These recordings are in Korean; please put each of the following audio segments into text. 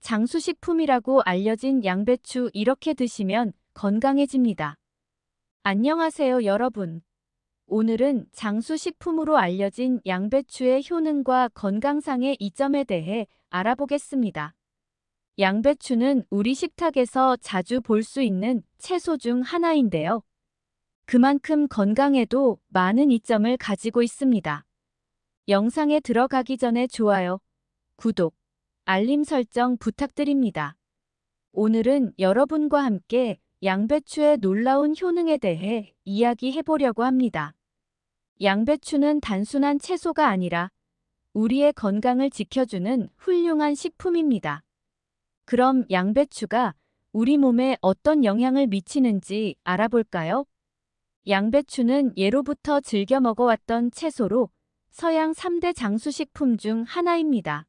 장수식품이라고 알려진 양배추 이렇게 드시면 건강해집니다. 안녕하세요, 여러분. 오늘은 장수식품으로 알려진 양배추의 효능과 건강상의 이점에 대해 알아보겠습니다. 양배추는 우리 식탁에서 자주 볼 수 있는 채소 중 하나인데요. 그만큼 건강에도 많은 이점을 가지고 있습니다. 영상에 들어가기 전에 좋아요, 구독, 알림 설정 부탁드립니다. 오늘은 여러분과 함께 양배추의 놀라운 효능에 대해 이야기해 보려고 합니다. 양배추는 단순한 채소가 아니라 우리의 건강을 지켜주는 훌륭한 식품입니다. 그럼 양배추가 우리 몸에 어떤 영향을 미치는지 알아볼까요? 양배추는 예로부터 즐겨 먹어왔던 채소로 서양 3대 장수식품 중 하나입니다.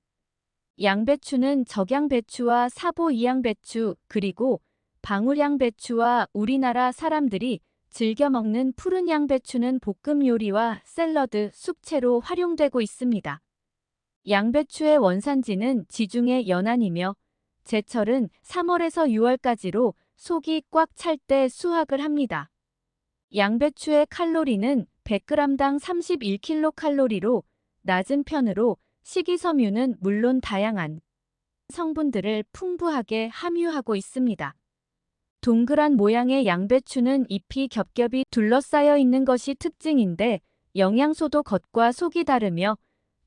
양배추는 적양배추와 사보이양배추 그리고 방울양배추와 우리나라 사람들이 즐겨 먹는 푸른 양배추는 볶음 요리와 샐러드, 숙채로 활용되고 있습니다. 양배추의 원산지는 지중해 연안이며 제철은 3월에서 6월까지로 속이 꽉 찰 때 수확을 합니다. 양배추의 칼로리는 100g당 31kcal로 낮은 편으로 식이섬유는 물론 다양한 성분들을 풍부하게 함유하고 있습니다. 동그란 모양의 양배추는 잎이 겹겹이 둘러싸여 있는 것이 특징인데 영양소도 겉과 속이 다르며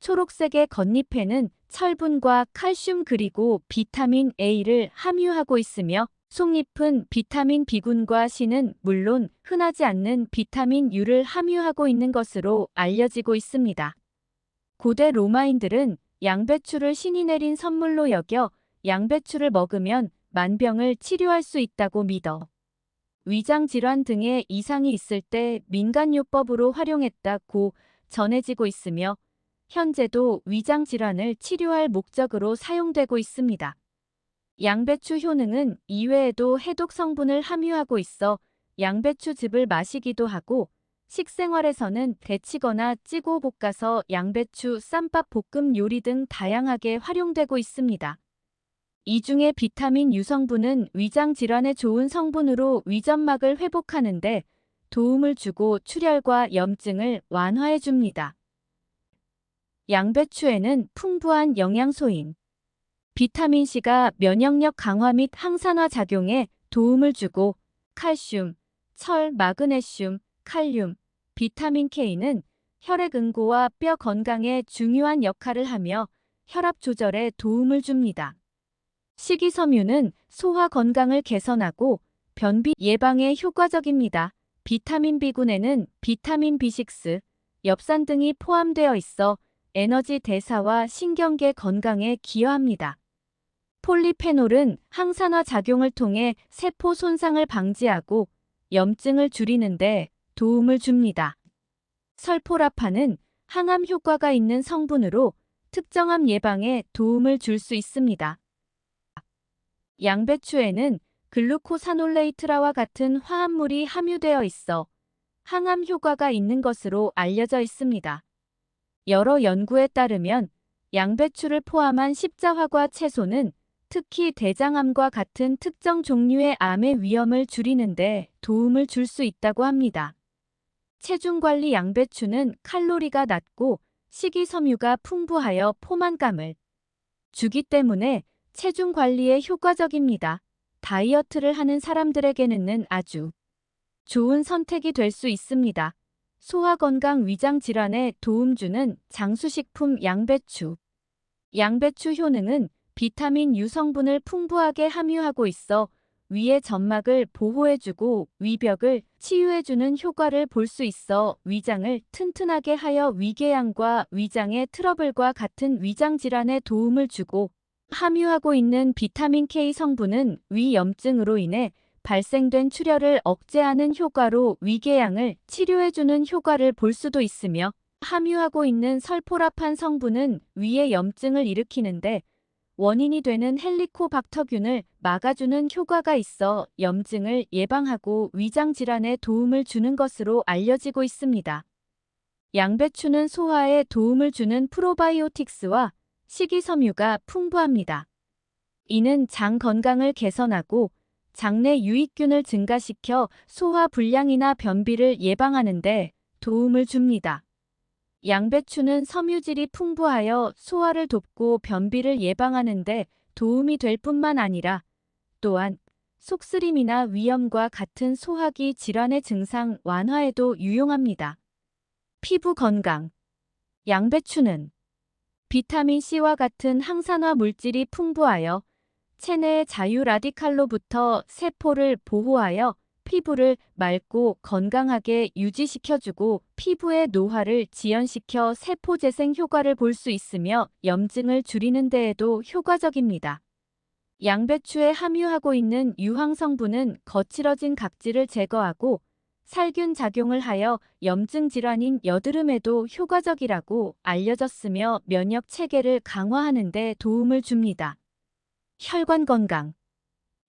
초록색의 겉잎에는 철분과 칼슘 그리고 비타민 A를 함유하고 있으며 속잎은 비타민 B군과 C는 물론 흔하지 않는 비타민 U를 함유하고 있는 것으로 알려지고 있습니다. 고대 로마인들은 양배추를 신이 내린 선물로 여겨 양배추를 먹으면 만병을 치료할 수 있다고 믿어 위장질환 등의 이상이 있을 때 민간요법으로 활용했다고 전해지고 있으며 현재도 위장질환을 치료할 목적으로 사용되고 있습니다. 양배추 효능은 이외에도 해독 성분을 함유하고 있어 양배추즙을 마시기도 하고 식생활에서는 데치거나 찌고 볶아서 양배추 쌈밥 볶음 요리 등 다양하게 활용되고 있습니다. 이 중에 비타민 U 성분은 위장 질환에 좋은 성분으로 위점막을 회복하는 데 도움을 주고 출혈과 염증을 완화해 줍니다. 양배추에는 풍부한 영양소인 비타민 C가 면역력 강화 및 항산화 작용에 도움을 주고 칼슘, 철, 마그네슘, 칼륨, 비타민 K는 혈액 응고와 뼈 건강에 중요한 역할을 하며 혈압 조절에 도움을 줍니다. 식이섬유는 소화 건강을 개선하고 변비 예방에 효과적입니다. 비타민 B군에는 비타민 B6, 엽산 등이 포함되어 있어 에너지 대사와 신경계 건강에 기여합니다. 폴리페놀은 항산화 작용을 통해 세포 손상을 방지하고 염증을 줄이는 데 도움을 줍니다. 설포라판은 항암 효과가 있는 성분으로 특정암 예방에 도움을 줄 수 있습니다. 양배추에는 글루코사놀레이트라와 같은 화합물이 함유되어 있어 항암 효과가 있는 것으로 알려져 있습니다. 여러 연구에 따르면 양배추를 포함한 십자화과 채소는 특히 대장암과 같은 특정 종류의 암의 위험을 줄이는 데 도움을 줄 수 있다고 합니다. 체중관리 양배추는 칼로리가 낮고 식이섬유가 풍부하여 포만감을 주기 때문에 체중 관리에 효과적입니다. 다이어트를 하는 사람들에게는 아주 좋은 선택이 될 수 있습니다. 소화건강 위장질환에 도움 주는 장수식품 양배추. 양배추 효능은 비타민 U 성분을 풍부하게 함유하고 있어 위의 점막을 보호해주고 위벽을 치유해주는 효과를 볼 수 있어 위장을 튼튼하게 하여 위궤양과 위장의 트러블과 같은 위장질환에 도움을 주고 함유하고 있는 비타민 K 성분은 위염증으로 인해 발생된 출혈을 억제하는 효과로 위궤양을 치료해주는 효과를 볼 수도 있으며 함유하고 있는 설포라판 성분은 위의 염증을 일으키는데 원인이 되는 헬리코박터균을 막아주는 효과가 있어 염증을 예방하고 위장질환에 도움을 주는 것으로 알려지고 있습니다. 양배추는 소화에 도움을 주는 프로바이오틱스와 식이섬유가 풍부합니다. 이는 장 건강을 개선하고 장내 유익균을 증가시켜 소화 불량이나 변비를 예방하는 데 도움을 줍니다. 양배추는 섬유질이 풍부하여 소화를 돕고 변비를 예방하는 데 도움이 될 뿐만 아니라 또한 속쓰림이나 위염과 같은 소화기 질환의 증상 완화에도 유용합니다. 피부 건강. 양배추는 비타민C와 같은 항산화 물질이 풍부하여 체내의 자유 라디칼로부터 세포를 보호하여 피부를 맑고 건강하게 유지시켜주고 피부의 노화를 지연시켜 세포 재생 효과를 볼 수 있으며 염증을 줄이는 데에도 효과적입니다. 양배추에 함유하고 있는 유황 성분은 거칠어진 각질을 제거하고 살균 작용을 하여 염증 질환인 여드름에도 효과적이라고 알려졌으며 면역 체계를 강화하는 데 도움을 줍니다. 혈관 건강.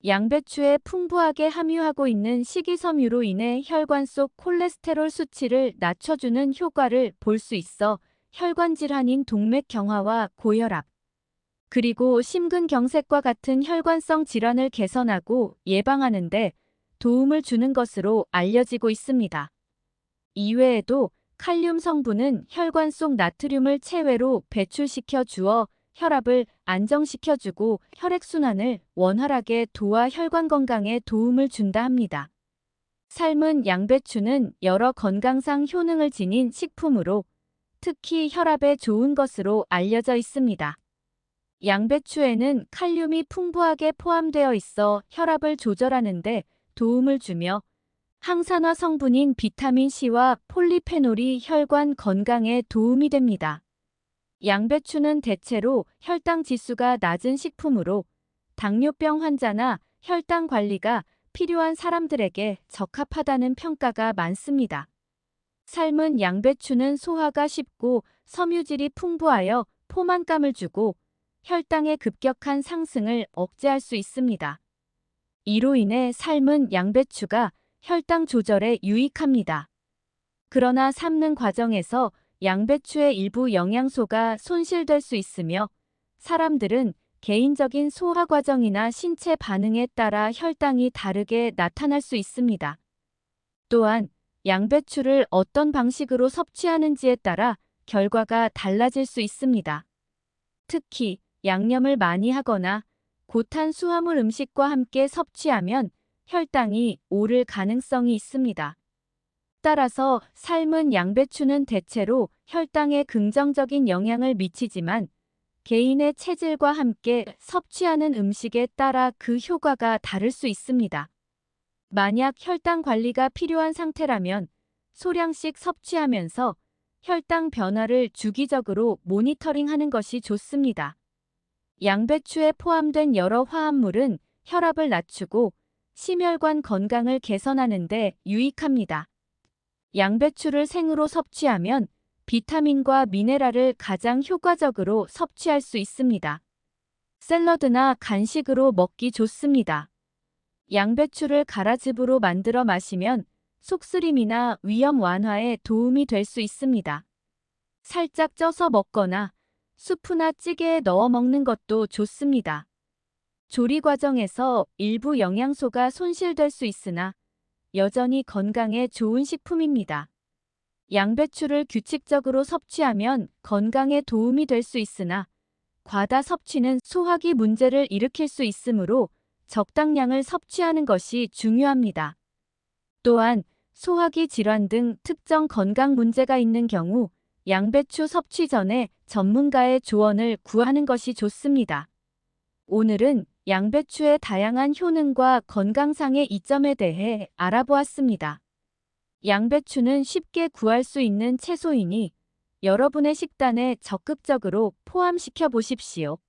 양배추에 풍부하게 함유하고 있는 식이섬유로 인해 혈관 속 콜레스테롤 수치를 낮춰주는 효과를 볼 수 있어 혈관 질환인 동맥 경화와 고혈압, 그리고 심근경색과 같은 혈관성 질환을 개선하고 예방하는 데 도움을 주는 것으로 알려지고 있습니다. 이외에도 칼륨 성분은 혈관 속 나트륨을 체외로 배출시켜 주어 혈압을 안정시켜주고 혈액순환을 원활하게 도와 혈관 건강에 도움을 준다 합니다. 삶은 양배추는 여러 건강상 효능을 지닌 식품으로 특히 혈압에 좋은 것으로 알려져 있습니다. 양배추에는 칼륨이 풍부하게 포함되어 있어 혈압을 조절하는 데 도움을 주며 항산화 성분인 비타민C와 폴리페놀이 혈관 건강에 도움이 됩니다. 양배추는 대체로 혈당 지수가 낮은 식품으로 당뇨병 환자나 혈당 관리가 필요한 사람들에게 적합하다는 평가가 많습니다. 삶은 양배추는 소화가 쉽고 섬유질이 풍부하여 포만감을 주고 혈당의 급격한 상승을 억제할 수 있습니다. 이로 인해 삶은 양배추가 혈당 조절에 유익합니다. 그러나 삶는 과정에서 양배추의 일부 영양소가 손실될 수 있으며 사람들은 개인적인 소화 과정이나 신체 반응에 따라 혈당이 다르게 나타날 수 있습니다. 또한 양배추를 어떤 방식으로 섭취하는지에 따라 결과가 달라질 수 있습니다. 특히 양념을 많이 하거나 고탄수화물 음식과 함께 섭취하면 혈당이 오를 가능성이 있습니다. 따라서 삶은 양배추는 대체로 혈당에 긍정적인 영향을 미치지만 개인의 체질과 함께 섭취하는 음식에 따라 그 효과가 다를 수 있습니다. 만약 혈당 관리가 필요한 상태라면 소량씩 섭취하면서 혈당 변화를 주기적으로 모니터링하는 것이 좋습니다. 양배추에 포함된 여러 화합물은 혈압을 낮추고 심혈관 건강을 개선하는 데 유익합니다. 양배추를 생으로 섭취하면 비타민과 미네랄을 가장 효과적으로 섭취할 수 있습니다. 샐러드나 간식으로 먹기 좋습니다. 양배추를 가라즙으로 만들어 마시면 속쓰림이나 위염 완화에 도움이 될 수 있습니다. 살짝 쪄서 먹거나 수프나 찌개에 넣어 먹는 것도 좋습니다. 조리 과정에서 일부 영양소가 손실될 수 있으나 여전히 건강에 좋은 식품입니다. 양배추를 규칙적으로 섭취하면 건강에 도움이 될 수 있으나 과다 섭취는 소화기 문제를 일으킬 수 있으므로 적당량을 섭취하는 것이 중요합니다. 또한 소화기 질환 등 특정 건강 문제가 있는 경우 양배추 섭취 전에 전문가의 조언을 구하는 것이 좋습니다. 오늘은 양배추의 다양한 효능과 건강상의 이점에 대해 알아보았습니다. 양배추는 쉽게 구할 수 있는 채소이니 여러분의 식단에 적극적으로 포함시켜 보십시오.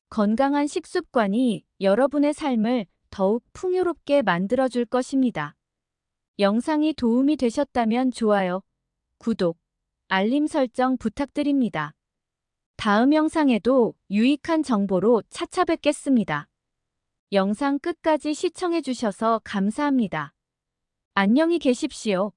건강한 식습관이 여러분의 삶을 더욱 풍요롭게 만들어줄 것입니다. 영상이 도움이 되셨다면 좋아요, 구독, 알림 설정 부탁드립니다. 다음 영상에도 유익한 정보로 찾아뵙겠습니다. 영상 끝까지 시청해 주셔서 감사합니다. 안녕히 계십시오.